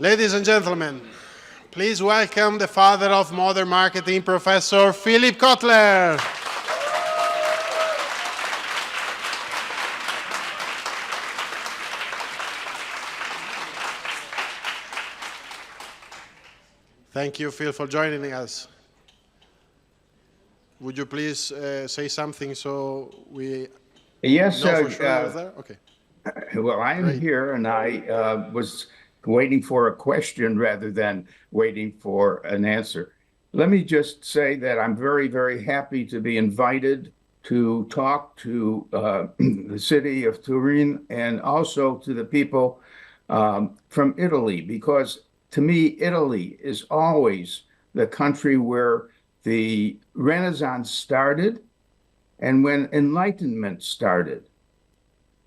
Ladies and gentlemen, please welcome the father of modern marketing, Professor Philip Kotler. Thank you, Phil, for joining us. Would you please say something so we Yes, know for sure you're there? Okay. well, I'm Great. here, and I was waiting for a question rather than waiting for an answer. Let me just say that I'm very, very happy to be invited to talk to the city of Turin and also to the people from Italy, because to me, Italy is always the country where the Renaissance started and when Enlightenment started.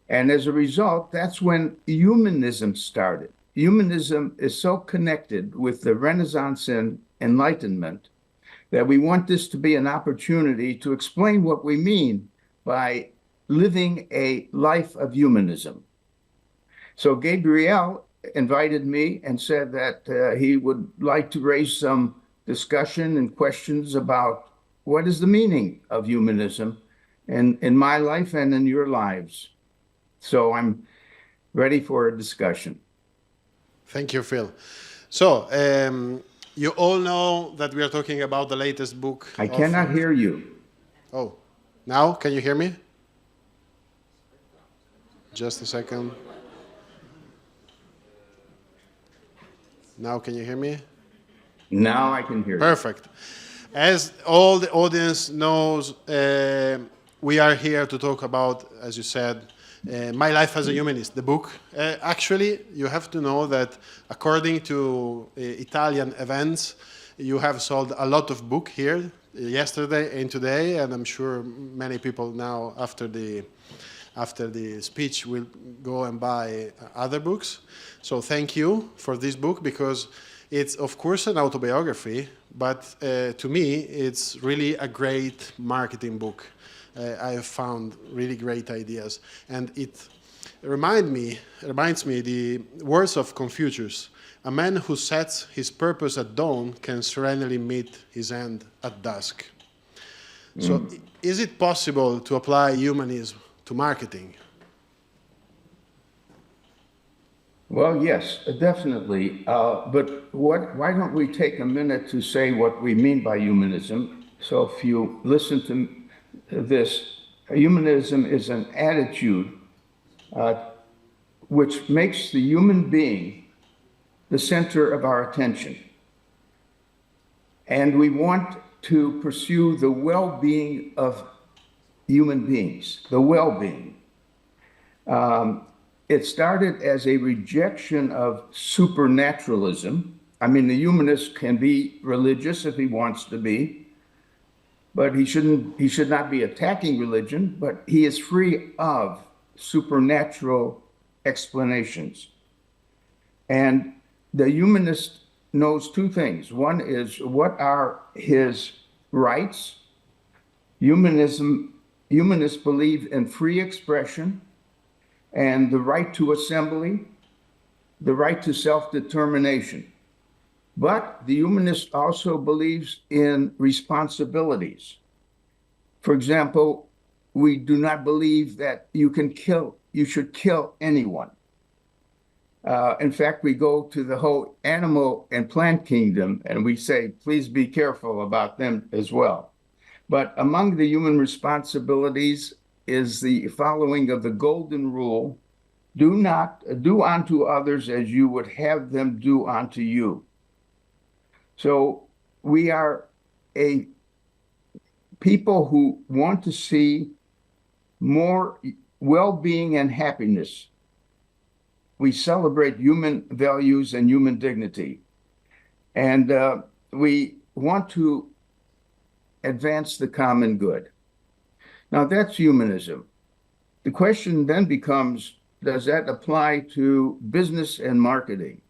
And as a result, that's when humanism started. Humanism is so connected with the Renaissance and Enlightenment that we want this to be an opportunity to explain what we mean by living a life of humanism. So Gabriele invited me and said that he would like to raise some discussion and questions about what is the meaning of humanism in my life and in your lives. So I'm ready for a discussion. Thank you, Phil. So, you all know that we are talking about the latest book. I cannot hear you. Oh, now can you hear me? Just a second. Now can you hear me? Now I can hear you. Perfect. As all the audience knows, we are here to talk about, as you said, My Life as a Humanist, the book. Actually, you have to know that according to Italian events, you have sold a lot of books here yesterday and today, and I'm sure many people now after the speech will go and buy other books. So thank you for this book, because it's of course an autobiography, but to me it's really a great marketing book. I have found really great ideas, and it reminds me the words of Confucius: "A man who sets his purpose at dawn can serenely meet his end at dusk." So, is it possible to apply humanism to marketing? Well, yes, definitely. But why don't we take a minute to say what we mean by humanism? So if you listen to this, humanism is an attitude which makes the human being the center of our attention. And we want to pursue the well-being of human beings, the well-being. It started as a rejection of supernaturalism. I mean, the humanist can be religious if he wants to be, but he should not be attacking religion, but he is free of supernatural explanations. And the humanist knows two things. One is, what are his rights? Humanists believe in free expression and the right to assembly, the right to self-determination. But the humanist also believes in responsibilities. For example, we do not believe that you should kill anyone. In fact, we go to the whole animal and plant kingdom and we say, please be careful about them as well. But among the human responsibilities is the following of the golden rule: do unto others as you would have them do unto you. So we are a people who want to see more well-being and happiness. We celebrate human values and human dignity. And we want to advance the common good. Now that's humanism. The question then becomes, does that apply to business and marketing?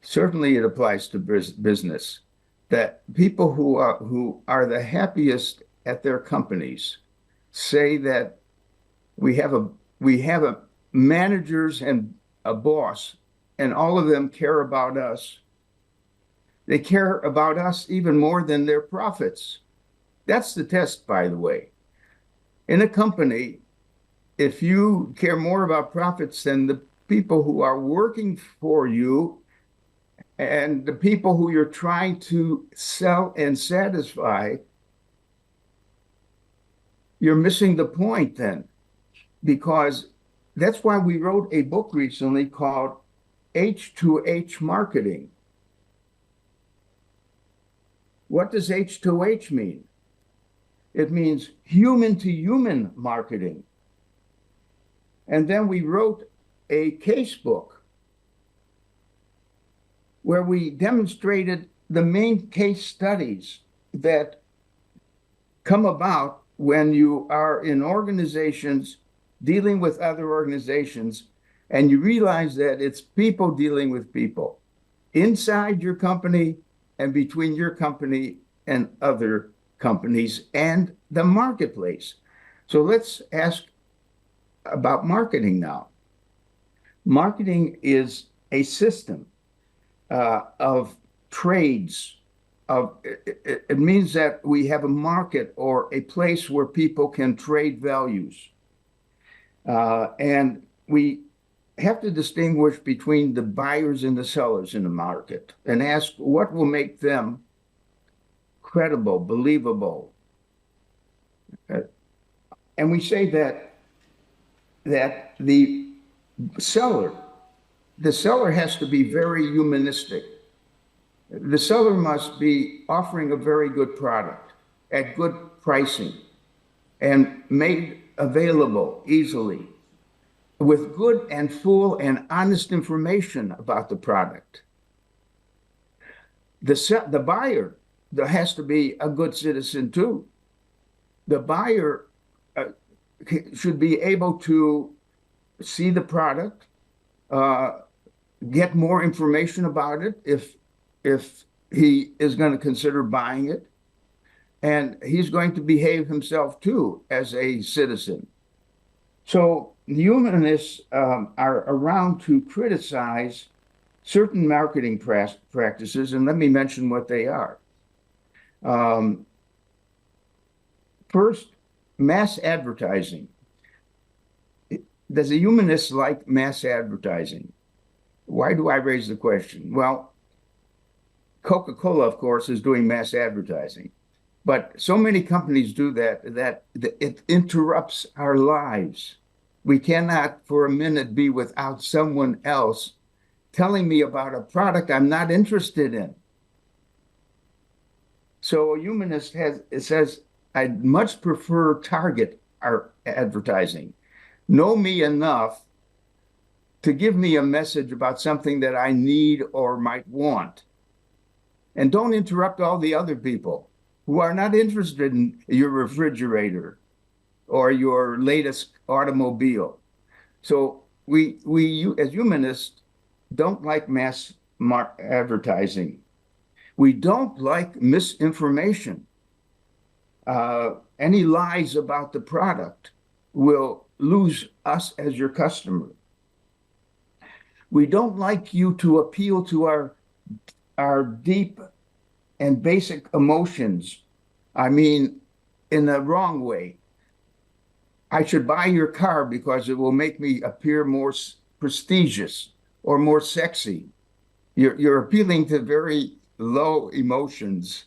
Certainly it applies to business. That people who are the happiest at their companies say that we have a managers and a boss and all of them care about us. They care about us even more than their profits. That's the test, by the way. In a company, if you care more about profits than the people who are working for you and the people who you're trying to sell and satisfy, you're missing the point then, because that's why we wrote a book recently called H2H Marketing. What does H2H mean? It means human to human marketing. And then we wrote a case book where we demonstrated the main case studies that come about when you are in organizations dealing with other organizations, and you realize that it's people dealing with people inside your company and between your company and other companies and the marketplace. So let's ask about marketing now. Marketing is a system of trades. It means that we have a market or a place where people can trade values. And we have to distinguish between the buyers and the sellers in the market and ask what will make them credible, believable. And we say that the seller has to be very humanistic. The seller must be offering a very good product at good pricing and made available easily with good and full and honest information about the product. The buyer has to be a good citizen too. The buyer should be able to see the product, get more information about it if he is going to consider buying it, and he's going to behave himself too as a citizen. So the humanists are around to criticize certain marketing practices, and let me mention what they are. First, mass advertising. Does a humanist like mass advertising? Why do I raise the question? Well, Coca-Cola, of course, is doing mass advertising, but so many companies do that it interrupts our lives. We cannot for a minute be without someone else telling me about a product I'm not interested in. So a humanist says, I'd much prefer target our advertising. Know me enough to give me a message about something that I need or might want. And don't interrupt all the other people who are not interested in your refrigerator or your latest automobile. So we as humanists don't like mass advertising. We don't like misinformation. Any lies about the product will lose us as your customer. We don't like you to appeal to our deep and basic emotions. I mean, in the wrong way. I should buy your car because it will make me appear more prestigious or more sexy. You're appealing to very low emotions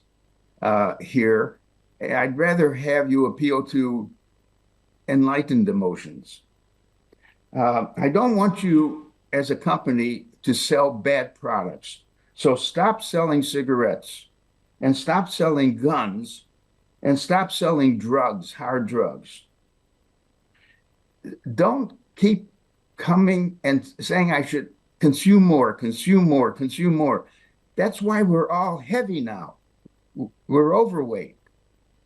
here. I'd rather have you appeal to enlightened emotions. I don't want you as a company to sell bad products. So stop selling cigarettes and stop selling guns and stop selling drugs, hard drugs. Don't keep coming and saying I should consume more, consume more, consume more. That's why we're all heavy now. We're overweight.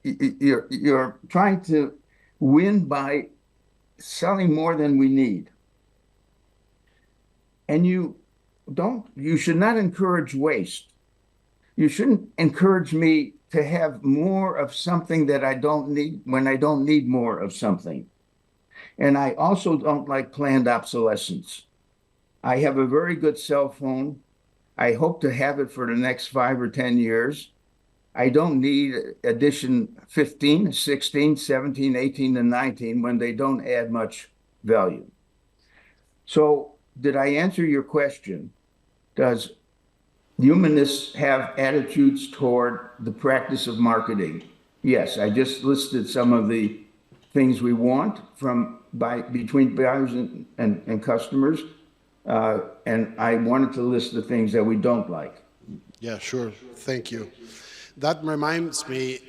You're trying to win by selling more than we need. And you should not encourage waste. You shouldn't encourage me to have more of something that I don't need when I don't need more of something. And I also don't like planned obsolescence. I have a very good cell phone. I hope to have it for the next 5 or 10 years. I don't need edition 15, 16, 17, 18, and 19 when they don't add much value. So, did I answer your question? Does humanists have attitudes toward the practice of marketing? Yes, I just listed some of the things we want between buyers and customers, and I wanted to list the things that we don't like. Yeah, sure. Thank you. That reminds me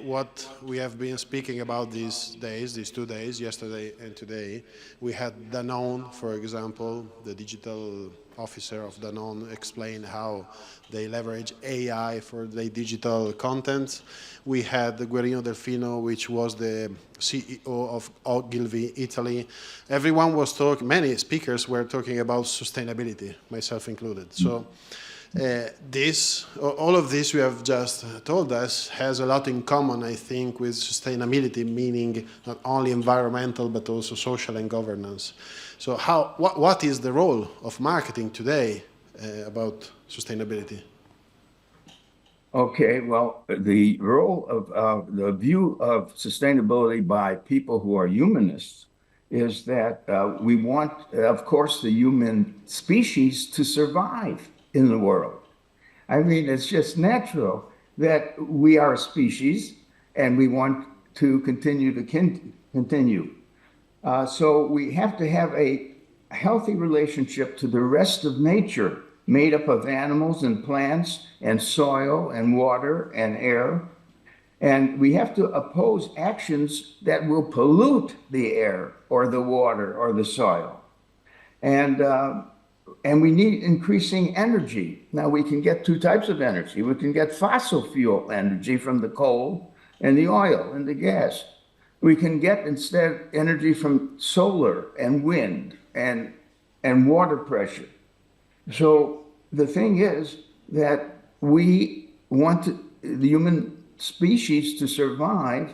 what we have been speaking about these days, these 2 days, yesterday and today. We had Danone, for example, the digital officer of Danone explained how they leverage AI for their digital content. We had Guerino Delfino, which was the CEO of Ogilvy, Italy. Everyone was talking, many speakers were talking about sustainability, myself included. So all of this you have just told us has a lot in common, I think, with sustainability, meaning not only environmental but also social and governance. So what is the role of marketing today about sustainability? Okay, well, the role of the view of sustainability by people who are humanists is that we want, of course, the human species to survive in the world. I mean, it's just natural that we are a species and we want to continue to continue. So we have to have a healthy relationship to the rest of nature, made up of animals and plants and soil and water and air. And we have to oppose actions that will pollute the air or the water or the soil. And we need increasing energy. Now, we can get two types of energy. We can get fossil fuel energy from the coal and the oil and the gas. We can get instead energy from solar and wind and water pressure. So the thing is that we want the human species to survive,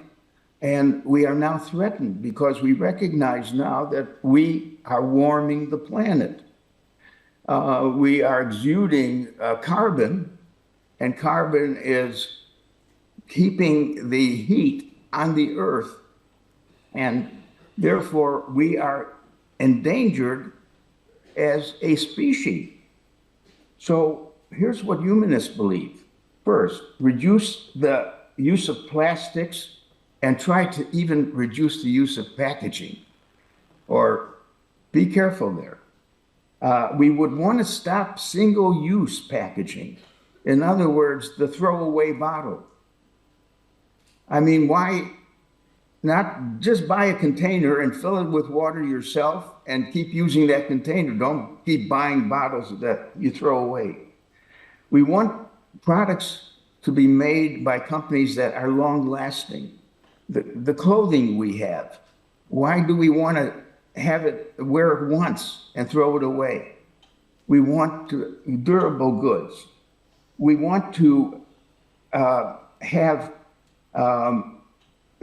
and we are now threatened because we recognize now that we are warming the planet. We are exuding carbon, and carbon is keeping the heat on the earth, and therefore we are endangered as a species. So here's what humanists believe. First, reduce the use of plastics and try to even reduce the use of packaging, or be careful there. We would want to stop single-use packaging. In other words, the throwaway bottle. I mean, why not just buy a container and fill it with water yourself and keep using that container? Don't keep buying bottles that you throw away. We want products to be made by companies that are long-lasting. The clothing we have, why do we want to have it, wear it once and throw it away? We want durable goods. We want to have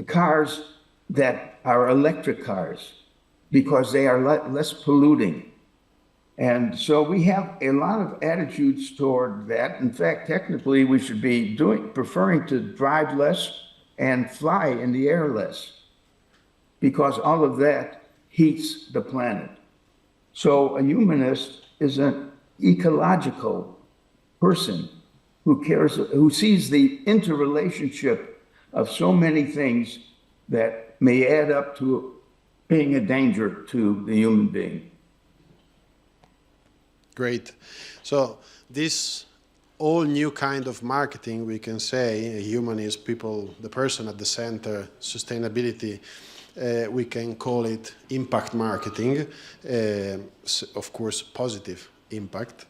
cars that are electric cars because they are less polluting. And so we have a lot of attitudes toward that. In fact, technically, we should be preferring to drive less and fly in the air less, because all of that heats the planet. So a humanist is an ecological person who sees the interrelationship of so many things that may add up to being a danger to the human being. Great. So this all new kind of marketing, we can say, humanist, people, the person at the center, sustainability, we can call it impact marketing, of course, positive impact.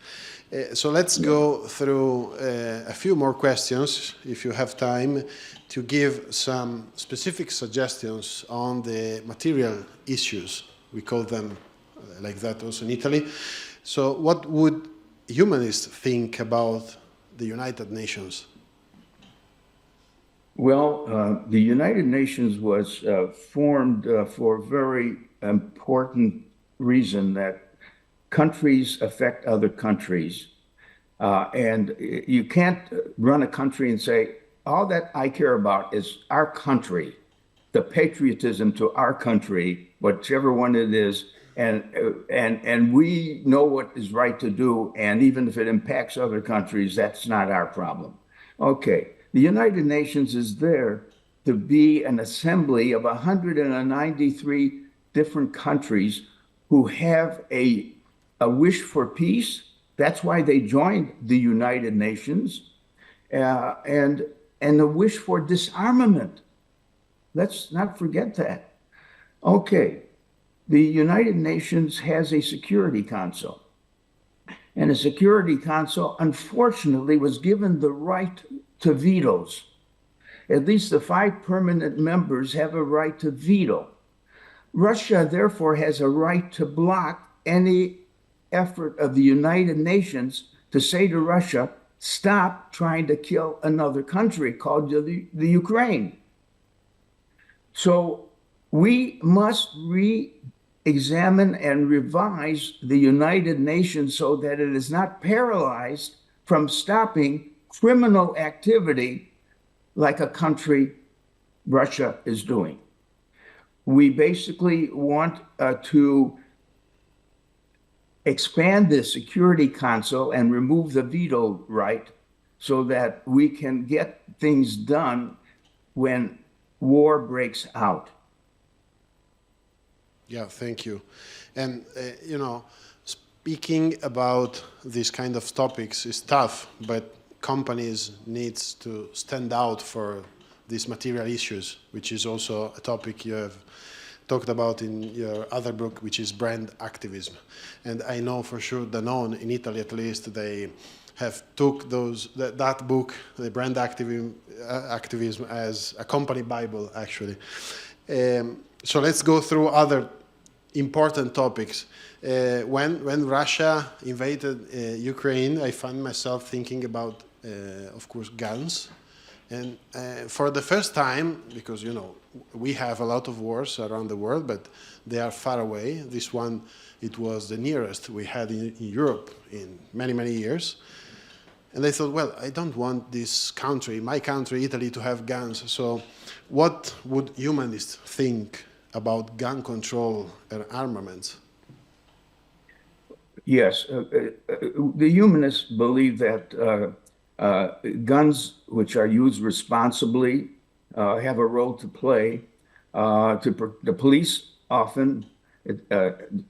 So let's go through a few more questions, if you have time, to give some specific suggestions on the material issues. We call them like that also in Italy. So what would humanists think about the United Nations? Well, the United Nations was formed for a very important reason, that countries affect other countries. And you can't run a country and say, all that I care about is our country, the patriotism to our country, whichever one it is, and we know what is right to do, and even if it impacts other countries, that's not our problem. Okay, the United Nations is there to be an assembly of 193 different countries who have a wish for peace. That's why they joined the United Nations, and a wish for disarmament. Let's not forget that. Okay, the United Nations has a Security Council, and the Security Council, unfortunately, was given the right to vetoes. At least the 5 permanent members have a right to veto. Russia, therefore, has a right to block any effort of the United Nations to say to Russia, stop trying to kill another country called the Ukraine. So we must re-examine and revise the United Nations so that it is not paralyzed from stopping criminal activity like a country, Russia, is doing. We basically want to expand the Security Council and remove the veto right so that we can get things done when war breaks out. Yeah, thank you. And, you know, speaking about these kind of topics is tough, but companies needs to stand out for these material issues, which is also a topic you have talked about in your other book, which is brand activism. And I know for sure Danone, in Italy at least, they have took that book, the brand activism, as a company Bible, actually. So let's go through other important topics. When Russia invaded Ukraine, I found myself thinking about, of course, guns. And for the first time, because, you know, we have a lot of wars around the world, but they are far away. This one, it was the nearest we had in Europe in many, many years. And I thought, well, I don't want this country, my country, Italy, to have guns. So what would humanists think about gun control and armaments? Yes, the humanists believe that guns which are used responsibly have a role to play. The police often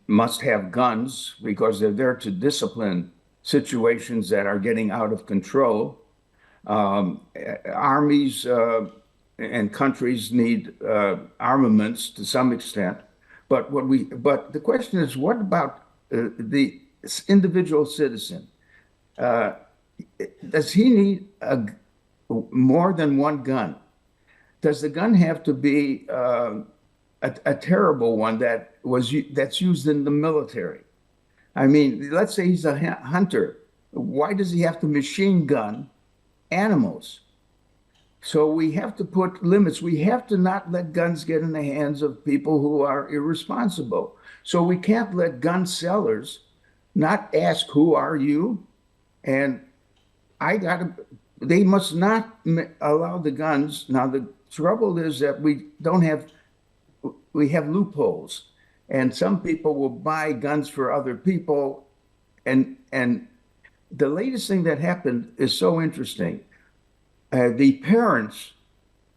must have guns because they're there to discipline situations that are getting out of control. Armies and countries need armaments to some extent, but the question is, what about the individual citizen? Does he need more than one gun? Does the gun have to be a terrible one that's used in the military? I mean, let's say he's a hunter. Why does he have to machine gun animals? So we have to put limits. We have to not let guns get in the hands of people who are irresponsible. So we can't let gun sellers not ask, who are you? And they must not allow the guns. Now, the trouble is that we have loopholes, and some people will buy guns for other people. And the latest thing that happened is so interesting. The parents,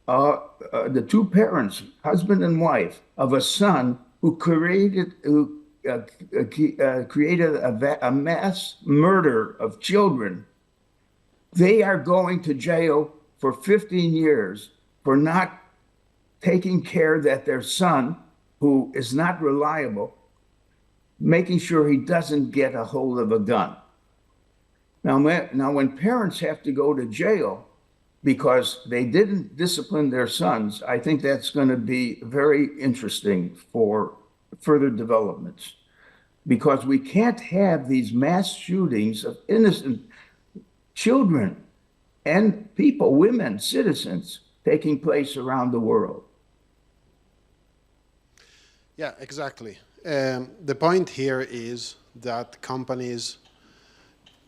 the 2 parents, husband and wife, of a son who created a mass murder of children, they are going to jail for 15 years for not taking care that their son, who is not reliable, making sure he doesn't get a hold of a gun. Now, when parents have to go to jail because they didn't discipline their sons, I think that's going to be very interesting for further developments, because we can't have these mass shootings of innocent children and people, women, citizens, taking place around the world. Yeah, exactly. The point here is that companies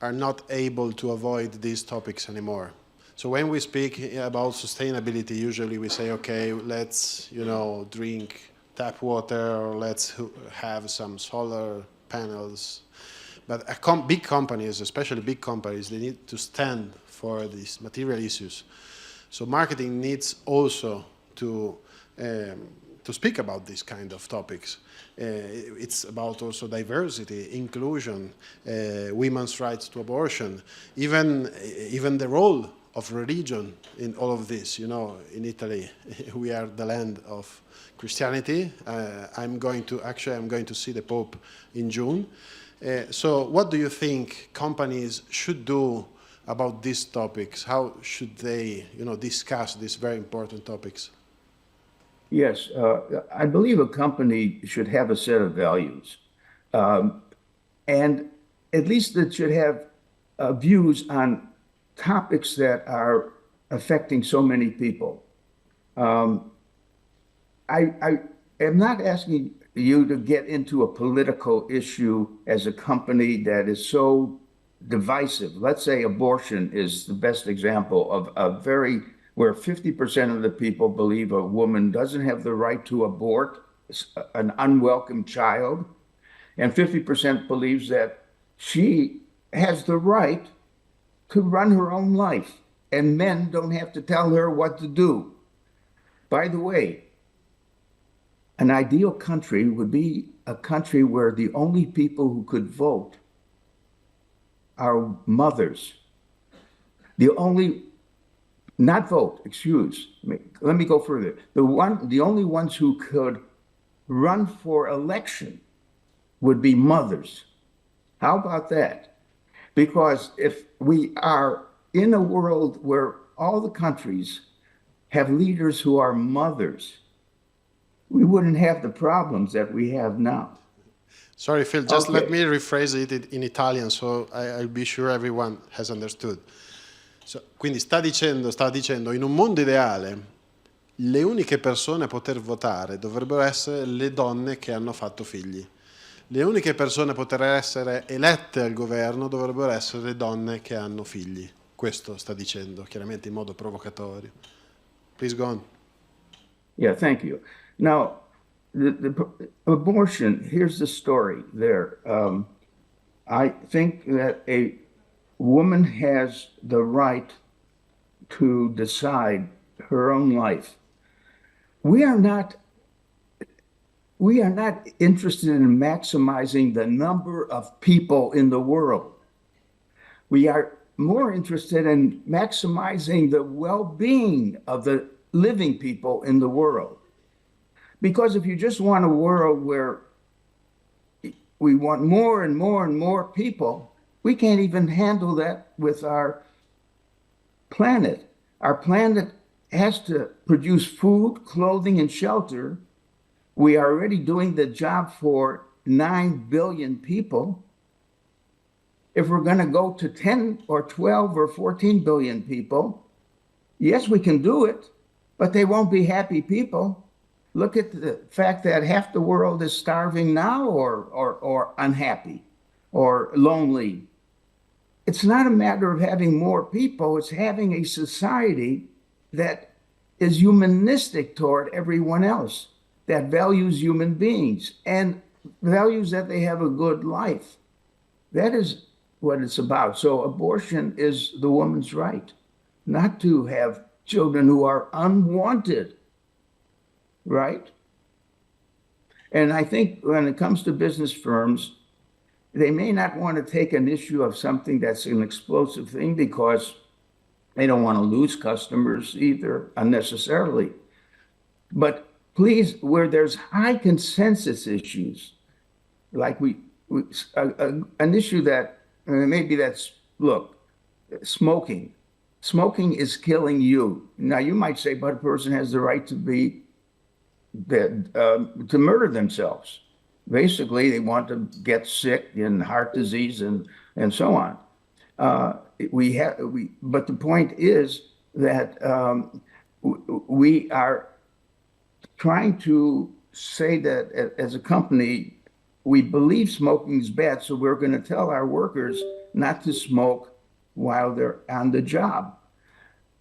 are not able to avoid these topics anymore. So when we speak about sustainability, usually we say, okay, let's, drink tap water, or let's have some solar panels. But big companies, especially big companies, they need to stand for these material issues. So marketing needs also to speak about these kind of topics. It's about also diversity, inclusion, women's rights to abortion, even the role of religion in all of this. In Italy, we are the land of Christianity. I'm going to see the Pope in June. So what do you think companies should do about these topics? How should they, discuss these very important topics? Yes, I believe a company should have a set of values. And at least it should have views on topics that are affecting so many people. I am not asking you to get into a political issue as a company that is so divisive. Let's say abortion is the best example of where 50% of the people believe a woman doesn't have the right to abort an unwelcome child, and 50% believes that she has the right to run her own life, and men don't have to tell her what to do. By the way, an ideal country would be a country where the only people who could vote are mothers. Not vote, excuse me. Let me go further. The only ones who could run for election would be mothers. How about that? Because if we are in a world where all the countries have leaders who are mothers, we wouldn't have the problems that we have now. Sorry, Phil, just Okay. let me rephrase it in Italian so I'll be sure everyone has understood. Quindi sta dicendo, in un mondo ideale, le uniche persone a poter votare dovrebbero essere le donne che hanno fatto figli. Le uniche persone a poter essere elette al governo dovrebbero essere le donne che hanno figli. Questo sta dicendo, chiaramente in modo provocatorio. Please go on. Yeah, thank you. Now, the abortion, here's the story there. I think that a woman has the right to decide her own life. We are not interested in maximizing the number of people in the world. We are more interested in maximizing the well-being of the living people in the world. Because if you just want a world where we want more and more and more people, we can't even handle that with our planet. Our planet has to produce food, clothing, and shelter. We are already doing the job for 9 billion people. If we're going to go to 10 or 12 or 14 billion people, yes, we can do it, but they won't be happy people. Look at the fact that half the world is starving now or unhappy or lonely. It's not a matter of having more people, it's having a society that is humanistic toward everyone else, that values human beings and values that they have a good life. That is what it's about. So abortion is the woman's right, not to have children who are unwanted, right? And I think when it comes to business firms, they may not want to take an issue of something that's an explosive thing because they don't want to lose customers either unnecessarily. But please, where there's high consensus issues, like an issue that look, smoking. Smoking is killing you. Now you might say, but a person has the right to murder themselves. Basically, they want to get sick and heart disease and so on. But the point is that we are trying to say that as a company, we believe smoking is bad, so we're going to tell our workers not to smoke while they're on the job,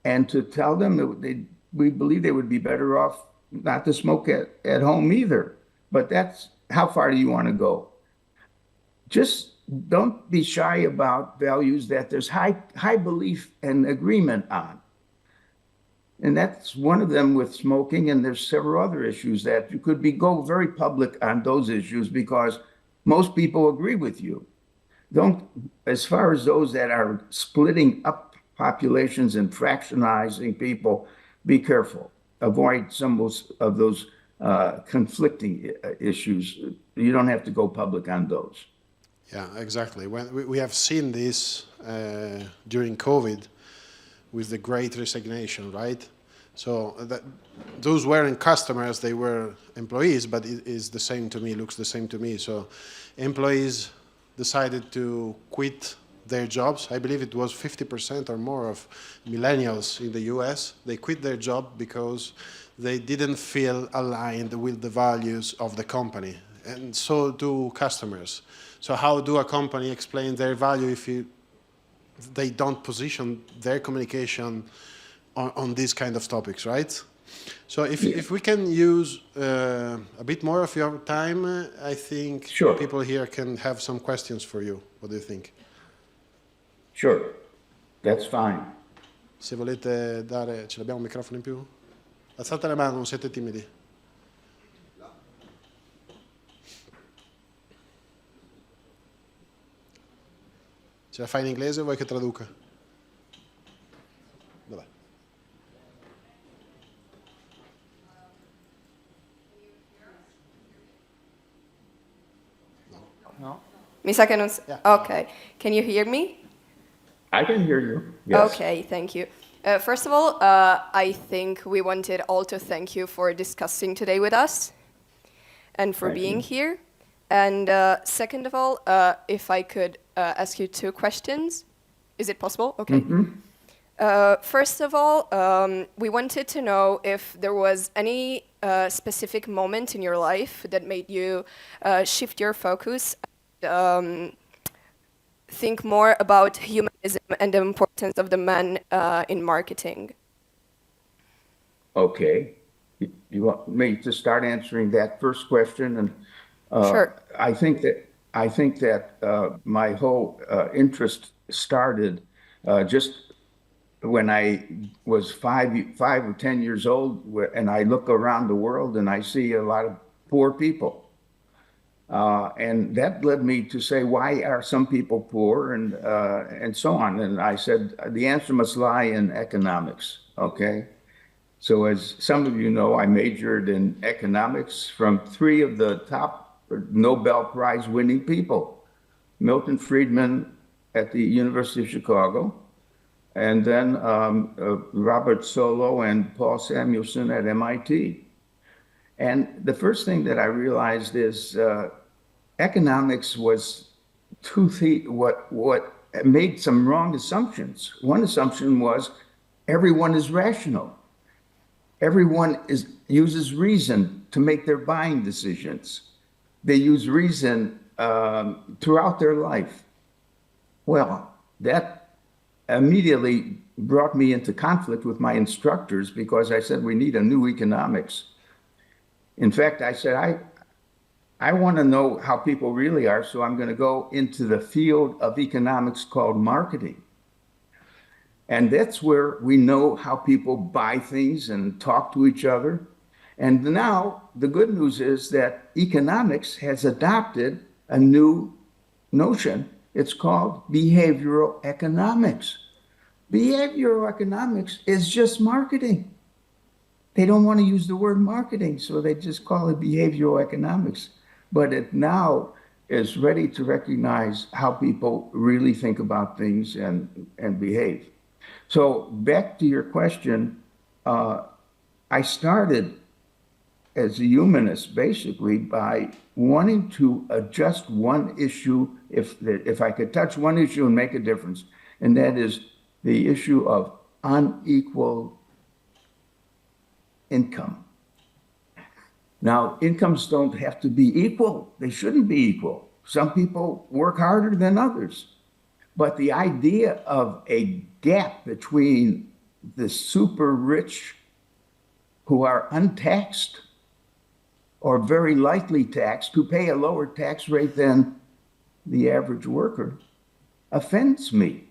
and to tell them that we believe they would be better off not to smoke at home either. But that's how far do you want to go? Just don't be shy about values that there's high belief and agreement on. And that's one of them with smoking, and there's several other issues that you could go very public on those issues because most people agree with you. Don't, as far as those that are splitting up populations and fractionizing people, be careful. Avoid some of those conflicting issues. You don't have to go public on those. Yeah, exactly. When we have seen this during COVID with the Great Resignation, right? So those weren't customers; they were employees. But it is the same to me. Looks the same to me. So employees decided to quit their jobs. I believe it was 50% or more of millennials in the US. They quit their job because they didn't feel aligned with the values of the company. And so do customers. So how do a company explain their value if they don't position their communication on these kind of topics, right? So if we can use a bit more of your time, I think Sure. people here can have some questions for you. What do you think? Sure, that's fine. Se volete dare, ce l'abbiamo un microfono in più? Alzate la mano, non siete timidi. Ce la fai in inglese o vuoi che traduca? Vabbè. No? Mi sa che non s- Yeah. Okay. Can you hear me? I can hear you. Yes. Okay, thank you. First of all, I think we wanted all to thank you for discussing today with us and for Thank being you. here. And second of all, if I could ask you two questions. Is it possible? Okay. First of all, we wanted to know if there was any specific moment in your life that made you shift your focus and think more about humanism and the importance of the man in marketing. Okay. You want me to start answering that first question? And Sure. I think that my whole interest started just when I was 5 or 10 years old, and I look around the world and I see a lot of poor people. And that led me to say, why are some people poor, and so on. And I said, the answer must lie in economics, okay? So as some of you know, I majored in economics from 3 of the top Nobel Prize winning people. Milton Friedman at the University of Chicago, and then Robert Solow and Paul Samuelson at MIT. And the first thing that I realized is economics was what made some wrong assumptions. One assumption was everyone is rational. Everyone uses reason to make their buying decisions. They use reason throughout their life. Well, that immediately brought me into conflict with my instructors because I said, we need a new economics. In fact, I said, I want to know how people really are, so I'm going to go into the field of economics called marketing. And that's where we know how people buy things and talk to each other. And now the good news is that economics has adopted a new notion. It's called behavioral economics. Behavioral economics is just marketing. They don't want to use the word marketing, so they just call it behavioral economics. But it now is ready to recognize how people really think about things and behave. So back to your question, I started as a humanist basically by wanting to adjust one issue, if I could touch one issue and make a difference, and that is the issue of unequal income. Now, incomes don't have to be equal. They shouldn't be equal. Some people work harder than others. But the idea of a gap between the super rich who are untaxed or very lightly taxed, who pay a lower tax rate than the average worker, offends me.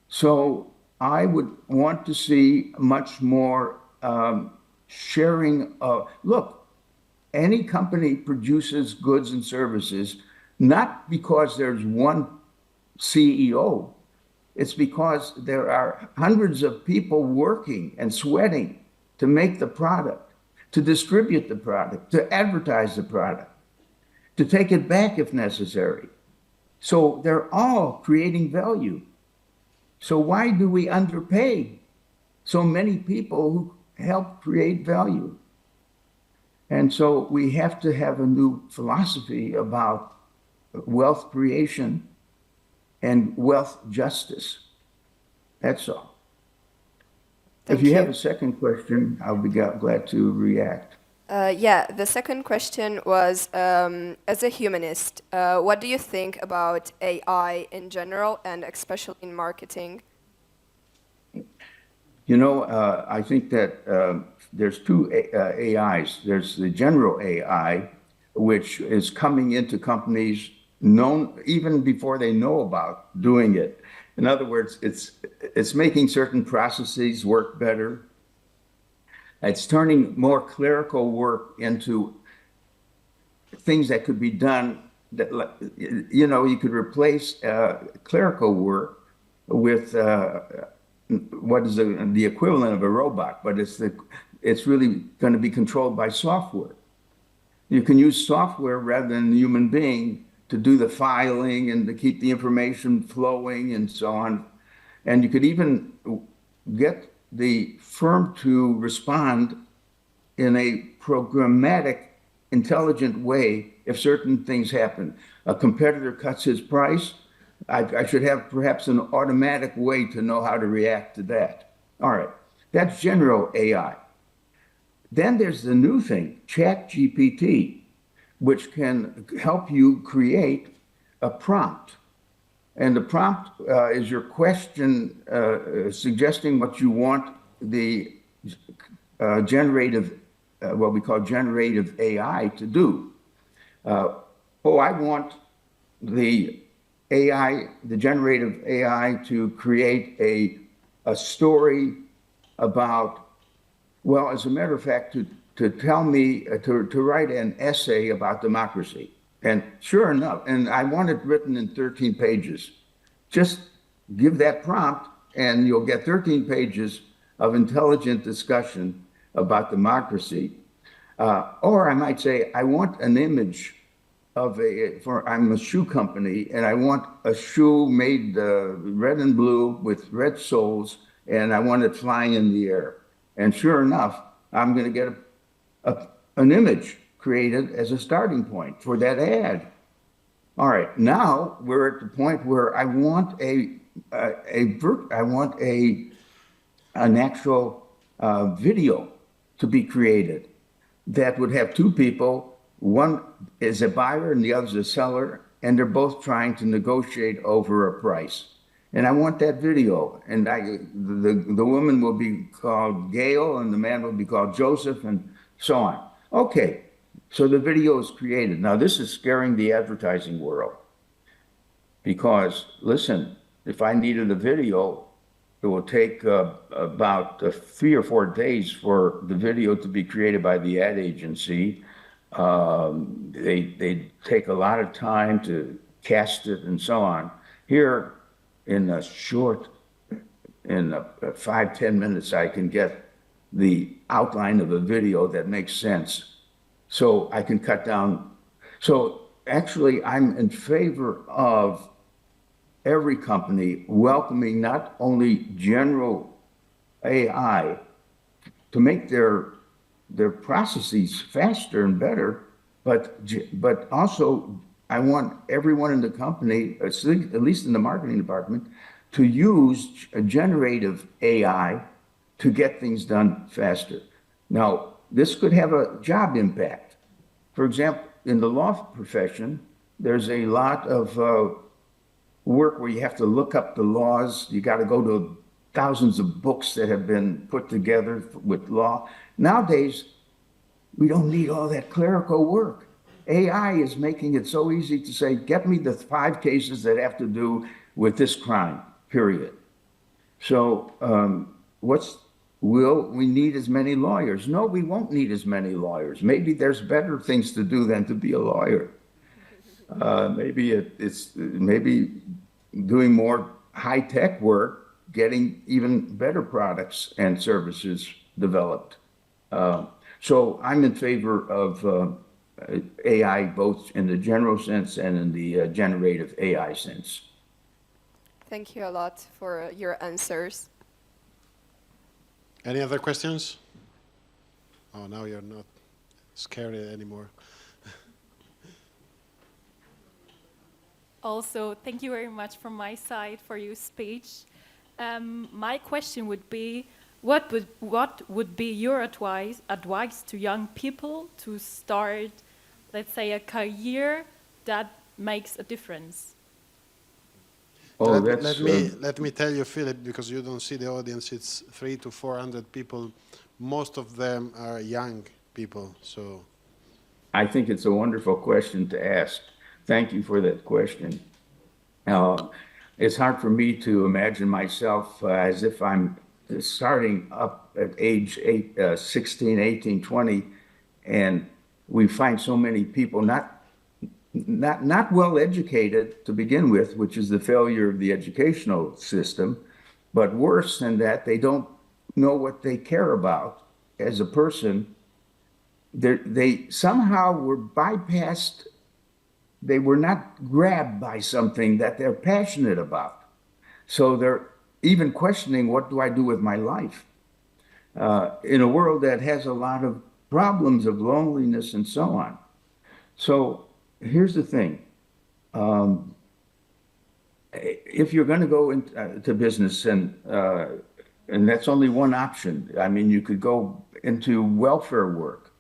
So I would want to see much more sharing of, look, any company produces goods and services, not because there's one CEO, it's because there are hundreds of people working and sweating to make the product, to distribute the product, to advertise the product, to take it back if necessary. So they're all creating value. So why do we underpay so many people who help create value? And so we have to have a new philosophy about wealth creation and wealth justice. That's all. If you have a second question, I'll be glad to react. Yeah, the second question was, as a humanist, what do you think about AI in general and especially in marketing? You know, I think that there's two AIs. There's the general AI, which is coming into companies known even before they know about doing it. In other words, it's making certain processes work better. It's turning more clerical work into things that could be done that, you know, you could replace clerical work with what is the equivalent of a robot, but it's really going to be controlled by software. You can use software rather than a human being to do the filing and to keep the information flowing and so on. And you could even get the firm to respond in a programmatic, intelligent way if certain things happen. A competitor cuts his price, I should have perhaps an automatic way to know how to react to that. All right, that's general AI. Then there's the new thing, ChatGPT, which can help you create a prompt. And the prompt is your question suggesting what you want the what we call generative AI to do. I want the generative AI to create a story about, well, as a matter of fact, to tell me, to write an essay about democracy. And sure enough, and I want it written in 13 pages. Just give that prompt and you'll get 13 pages of intelligent discussion about democracy. Or I might say, I want an image of I'm a shoe company and I want a shoe made red and blue with red soles and I want it flying in the air. And sure enough, I'm going to get an image created as a starting point for that ad. All right, now we're at the point where I want an actual video to be created that would have two people. One is a buyer and the other is a seller, and they're both trying to negotiate over a price. And I want that video, and the woman will be called Gail and the man will be called Joseph and so on. Okay, so the video is created. Now this is scaring the advertising world because, listen, if I needed a video, it will take about 3 or 4 days for the video to be created by the ad agency. They take a lot of time to cast it and so on. Here, in 5-10 minutes, I can get the outline of a video that makes sense. So I can cut down. So actually, I'm in favor of every company welcoming not only general AI to make their processes faster and better, but also I want everyone in the company, at least in the marketing department, to use a generative AI to get things done faster. Now, this could have a job impact. For example, in the law profession, there's a lot of work where you have to look up the laws. You got to go to thousands of books that have been put together with law. Nowadays, we don't need all that clerical work. AI is making it so easy to say, get me the 5 cases that have to do with this crime, period. So will we need as many lawyers? No, we won't need as many lawyers. Maybe there's better things to do than to be a lawyer. Maybe doing more high-tech work, getting even better products and services developed. So I'm in favor of AI, both in the general sense and in the generative AI sense. Thank you a lot for your answers. Any other questions? Oh, now you're not scary anymore. Also, thank you very much from my side for your speech. My question would be, what would be your advice to young people to start, let's say, a career that makes a difference? Oh, let me tell you, Philip, because you don't see the audience, it's 300 to 400 people. Most of them are young people, so. I think it's a wonderful question to ask. Thank you for that question. It's hard for me to imagine myself as if I'm starting up at age 16, 18, 20, and we find so many people not well educated to begin with, which is the failure of the educational system, but worse than that, they don't know what they care about as a person. They somehow were bypassed. They were not grabbed by something that they're passionate about. So they're even questioning, what do I do with my life? In a world that has a lot of problems of loneliness and so on. So here's the thing. If you're going to go into business, and that's only one option. I mean, you could go into welfare work.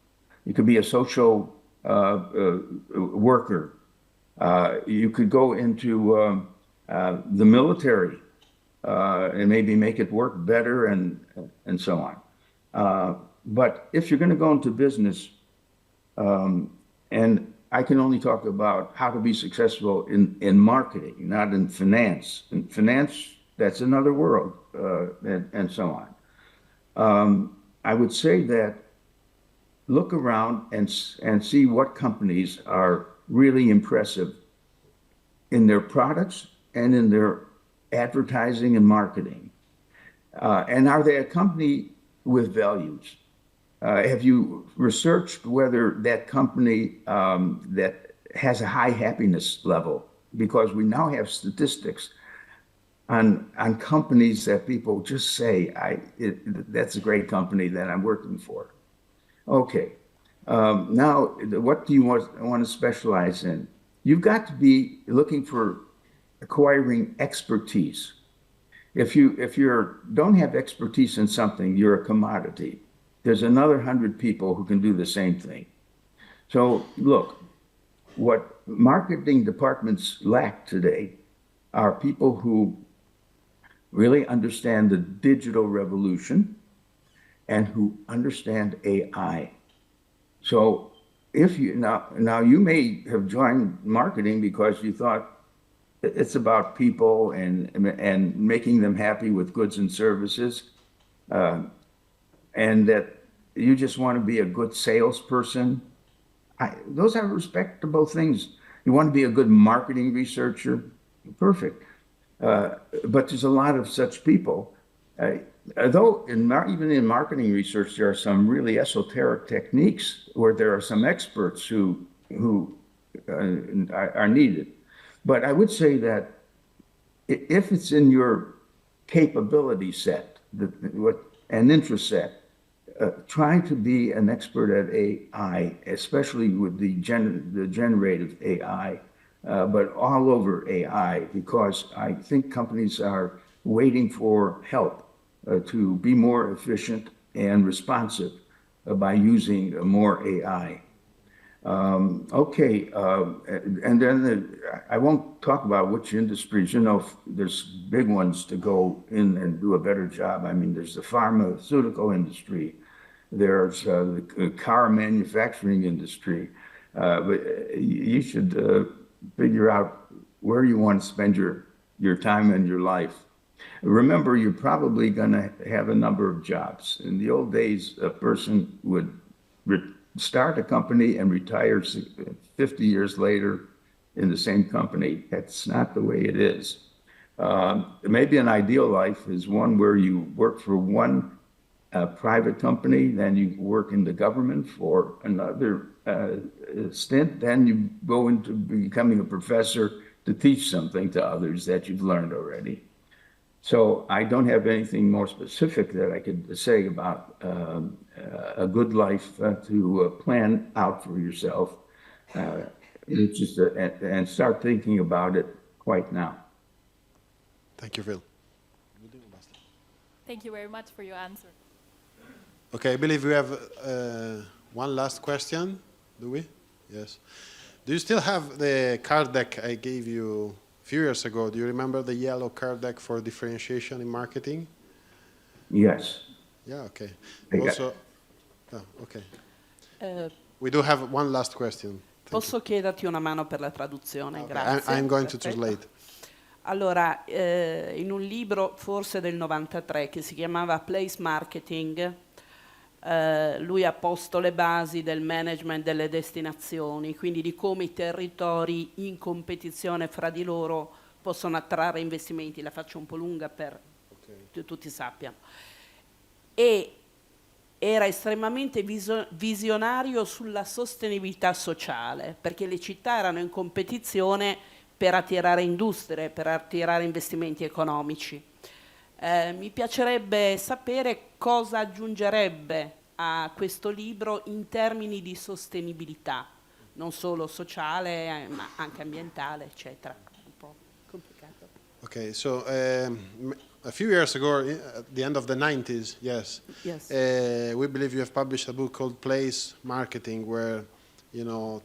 You could be a social worker. You could go into the military and maybe make it work better and so on. But if you're going to go into business, and I can only talk about how to be successful in marketing, not in finance. In finance, that's another world, and so on. I would say that look around and see what companies are really impressive in their products and in their advertising and marketing. And are they a company with values? Have you researched whether that company that has a high happiness level? Because we now have statistics on companies that people just say, that's a great company that I'm working for. Okay. Now, what do you want to specialize in? You've got to be looking for acquiring expertise. If you don't have expertise in something, you're a commodity. There's another 100 people who can do the same thing. So look, what marketing departments lack today are people who really understand the digital revolution and who understand AI. So if you now you may have joined marketing because you thought it's about people and making them happy with goods and services, and that you just want to be a good salesperson. Those are respectable things. You want to be a good marketing researcher, perfect. But there's a lot of such people. Though even in marketing research, there are some really esoteric techniques where there are some experts who are needed. But I would say that if it's in your capability set, an interest set, trying to be an expert at AI, especially with the generative AI, but all over AI, because I think companies are waiting for help to be more efficient and responsive by using more AI. Okay, and then I won't talk about which industries. You know, there's big ones to go in and do a better job. I mean, there's the pharmaceutical industry, there's the car manufacturing industry. But you should figure out where you want to spend your time and your life. Remember, you're probably going to have a number of jobs. In the old days, a person would start a company and retire 50 years later in the same company. That's not the way it is. Maybe an ideal life is one where you work for one private company, then you work in the government for another stint, then you go into becoming a professor to teach something to others that you've learned already. So I don't have anything more specific that I could say about a good life to plan out for yourself. It's just and start thinking about it quite now. Thank you, Phil. Thank you very much for your answer. Okay, I believe we have one last question. Do we? Yes. Do you still have the card deck I gave you a few years ago? Do you remember the yellow card deck for differentiation in marketing? Yes. Yeah, okay. I got Also, okay. We do have one last question. Posso chiederti una mano per la traduzione? Okay, Grazie. I'm going to Perfetto. translate. Allora, in un libro forse del 93 che si chiamava Place Marketing, lui ha posto le basi del management delle destinazioni, quindi di come i territori in competizione fra di loro possono attrarre investimenti. La faccio un po' lunga per che tutti sappiano. E era estremamente visionario sulla sostenibilità sociale, perché le città erano in competizione per attirare industrie, per attirare investimenti economici. Mi piacerebbe sapere cosa aggiungerebbe a questo libro in termini di sostenibilità, non solo sociale, ma anche ambientale, eccetera. Un po' complicato. Okay, so a few years ago, at the end of the 90s, yes, Yes. we believe you have published a book called Place Marketing, where, you know,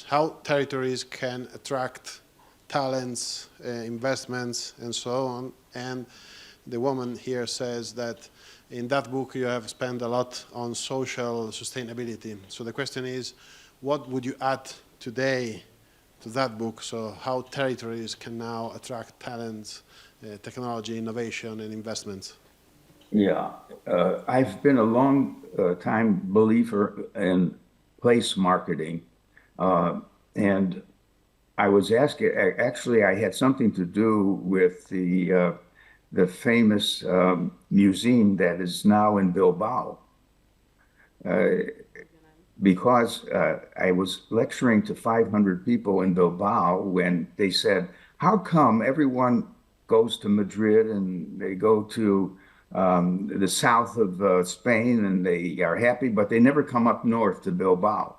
how territories can attract talents, investments, and so on. And the woman here says that in that book you have spent a lot on social sustainability. So the question is, what would you add today to that book, so how territories can now attract talents, technology, innovation, and investments? Yeah, I've been a long time believer in place marketing, and I was asking. Actually, I had something to do with the famous museum that is now in Bilbao, because I was lecturing to 500 people in Bilbao when they said, "How come everyone goes to Madrid and they go to the south of Spain and they are happy, but they never come up north to Bilbao?"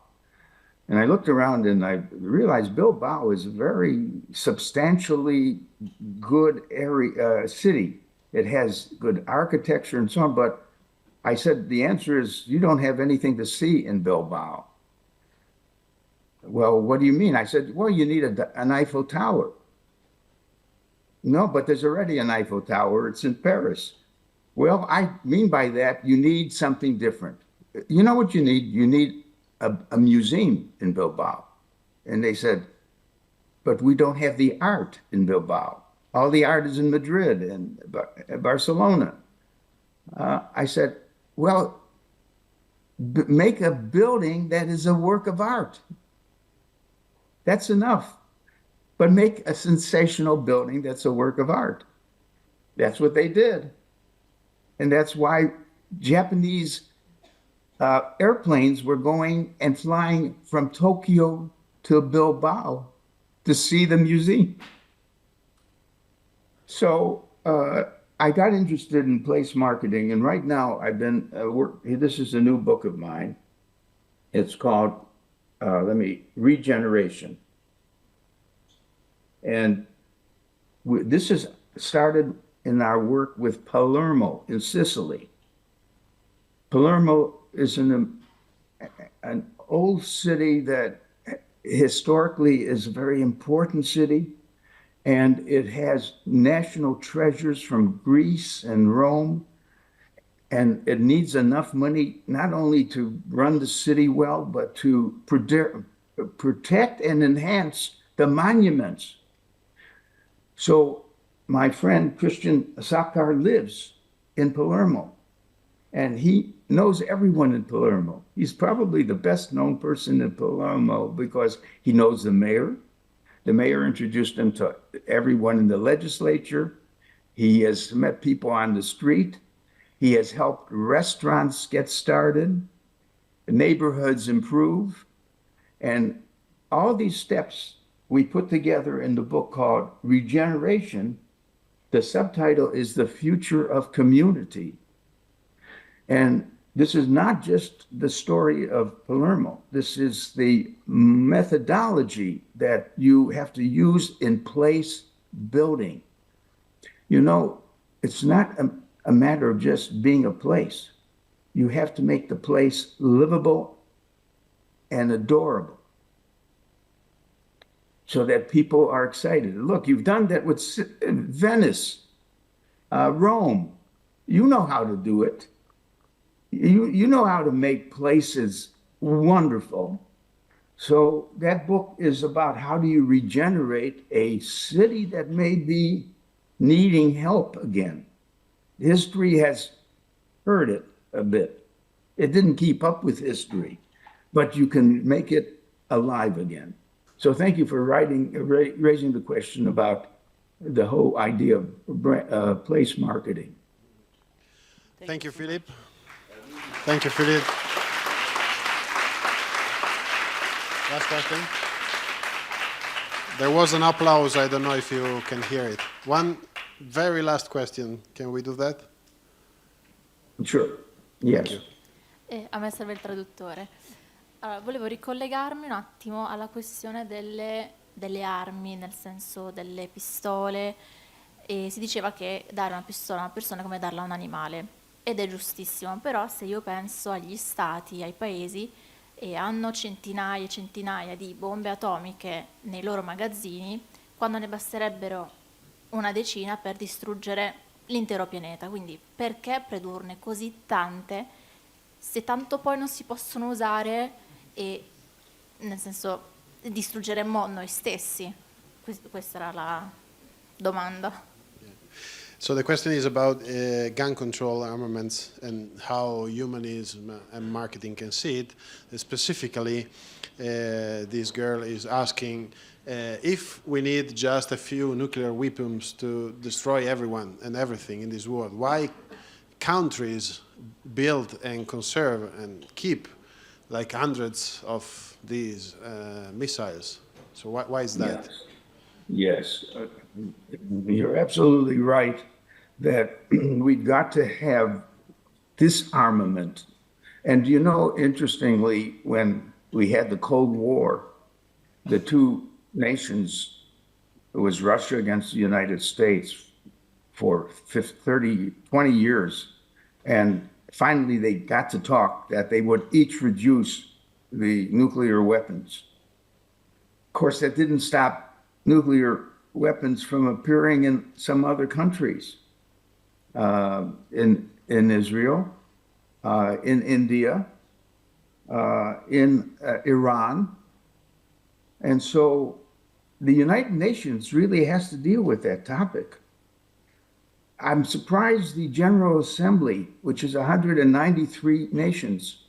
And I looked around and I realized Bilbao is a very substantially good area, city. It has good architecture and so on, but I said, the answer is you don't have anything to see in Bilbao. Well, what do you mean? I said, well, you need an Eiffel Tower. No, but there's already an Eiffel Tower. It's in Paris. Well, I mean by that, you need something different. You know what you need? You need a museum in Bilbao. And they said, but we don't have the art in Bilbao. All the art is in Madrid and Barcelona. I said, well, make a building that is a work of art. That's enough. But make a sensational building that's a work of art. That's what they did. And that's why Japanese airplanes were going and flying from Tokyo to Bilbao to see the museum. So I got interested in place marketing, and right now I've been this is a new book of mine. It's called Regeneration. And this is started in our work with Palermo in Sicily. Palermo is an old city that historically is a very important city, and it has national treasures from Greece and Rome, and it needs enough money not only to run the city well, but to protect and enhance the monuments. So my friend Christian Sakar lives in Palermo, and he knows everyone in Palermo. He's probably the best known person in Palermo because he knows the mayor. The mayor introduced him to everyone in the legislature. He has met people on the street. He has helped restaurants get started, neighborhoods improve, and all these steps we put together in the book called Regeneration. The subtitle is The Future of Community. And this is not just the story of Palermo. This is the methodology that you have to use in place building. You know, it's not a matter of just being a place. You have to make the place livable and adorable so that people are excited. Look, you've done that with Venice, Rome. You know how to do it. You know how to make places wonderful. So that book is about how do you regenerate a city that may be needing help again. History has hurt it a bit. It didn't keep up with history, but you can make it alive again. So thank you for raising the question about the whole idea of place marketing. Thank you, Philip. Thank you, Philip. Last question. There was an applause. I don't know if you can hear it. One very last question. Can we do that? Sure. Yes. A me serve il traduttore. Allora, volevo ricollegarmi un attimo alla questione delle armi, nel senso delle pistole. E si diceva che dare una pistola a una persona è come darla a un animale. Ed è giustissimo, però se io penso agli stati, ai paesi, e hanno centinaia e centinaia di bombe atomiche nei loro magazzini, quando ne basterebbero una decina per distruggere l'intero pianeta. Quindi perché produrne così tante se tanto poi non si possono usare e, nel senso, distruggeremmo noi stessi? Questa era la domanda. So the question is about gun control, armaments, and how humanism and marketing can see it. Specifically, this girl is asking if we need just a few nuclear weapons to destroy everyone and everything in this world, why countries build and conserve and keep like hundreds of these missiles? So why is that? Yes. You're absolutely right that we've got to have disarmament. And you know, interestingly, when we had the Cold War, the two nations, it was Russia against the United States for 20 years. And finally, they got to talk that they would each reduce the nuclear weapons. Of course, that didn't stop nuclear weapons from appearing in some other countries, in Israel, in India, in Iran. And so the United Nations really has to deal with that topic. I'm surprised the General Assembly, which is 193 nations,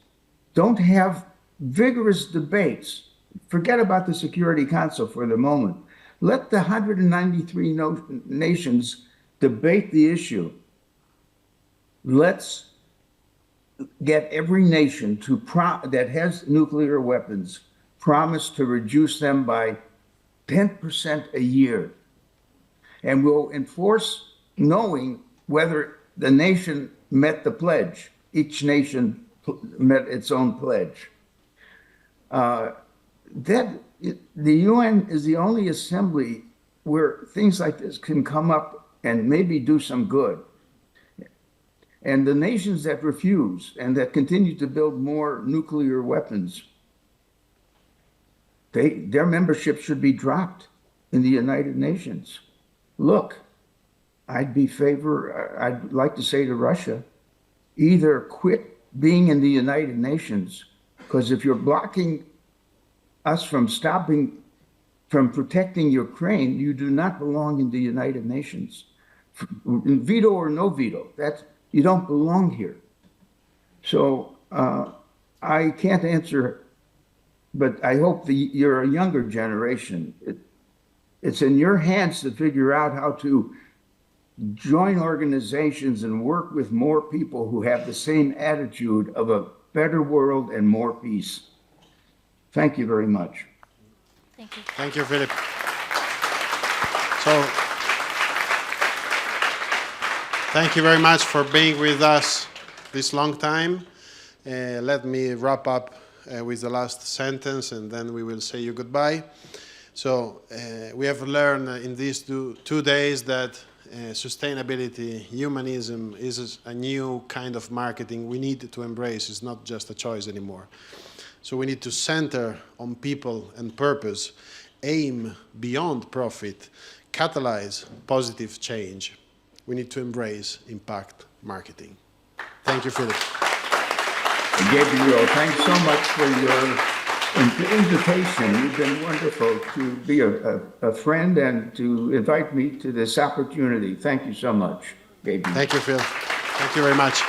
don't have vigorous debates. Forget about the Security Council for the moment. Let the 193 nations debate the issue. Let's get every nation that has nuclear weapons promise to reduce them by 10% a year. And we'll enforce knowing whether the nation met the pledge. Each nation met its own pledge. The UN is the only assembly where things like this can come up and maybe do some good. And the nations that refuse and that continue to build more nuclear weapons, their membership should be dropped in the United Nations. Look, I'd like to say to Russia, either quit being in the United Nations, because if you're blocking us from protecting Ukraine, you do not belong in the United Nations. Veto or no veto, you don't belong here. So I can't answer, but I hope you're a younger generation. It's in your hands to figure out how to join organizations and work with more people who have the same attitude of a better world and more peace. Thank you very much. Thank you. Thank you, Philip. So, thank you very much for being with us this long time. Let me wrap up with the last sentence, and then we will say you goodbye. So, we have learned in these two days that sustainability, humanism is a new kind of marketing we need to embrace. It's not just a choice anymore. So we need to center on people and purpose, aim beyond profit, catalyze positive change. We need to embrace impact marketing. Thank you, Philip. Gabriele, thanks so much for your invitation. You've been wonderful to be a friend and to invite me to this opportunity. Thank you so much, Gabriele. Thank you, Phil. Thank you very much.